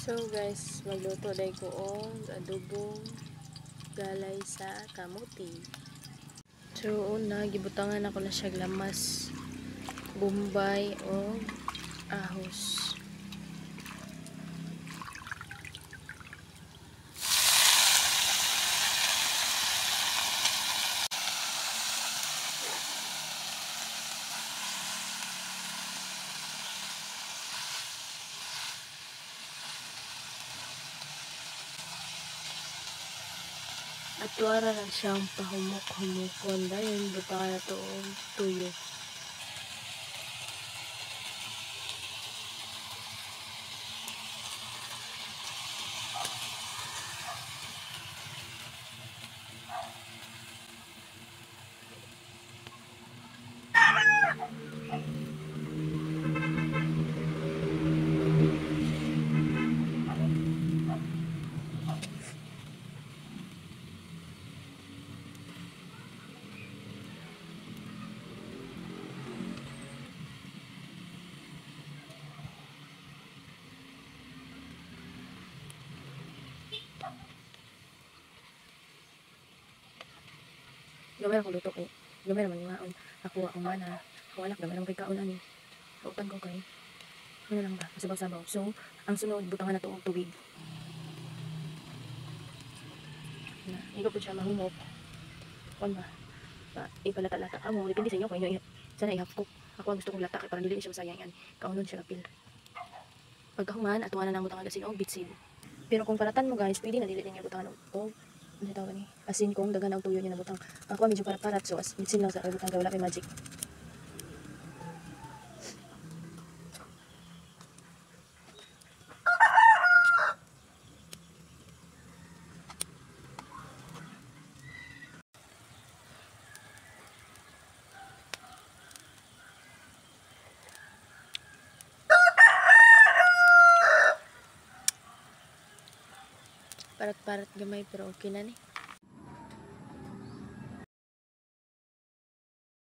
So guys, magluto dahil ko og adobong galay sa kamuti. So una, gibutangan ako na siya lamas, bombay o ahos. At wala lang siyang pahumok-humukon dahil butangan na ito og tuyo. Gamay akong luto kay gamay naman nga ako ang mana. Ako anak gamay lang kay kaon ani. Kautan ko kay ano lang ba, sabaw-sabaw. So, ang sunod butangan na to og tubig. Na, hindi ko po siya mahumok. Kuan ba? Ipalata-lata amo, depende sa inyo kung inyo sana ihapkok. Ako ang gusto kong lata kay para dili siya masayangan. Kaunon siya kapil. Pagkahuman, atuan na nang butangan gasin og bitsid. Pero kung paratan mo guys, pwede na dili niya butangan og ano tawag ni? Asin kung dagan og tuyo niya na butang. Ako medyo parat-parat so as bitsin lang sa kay butang kay wala kay magic. Parat-parat gamay pero okay na ni.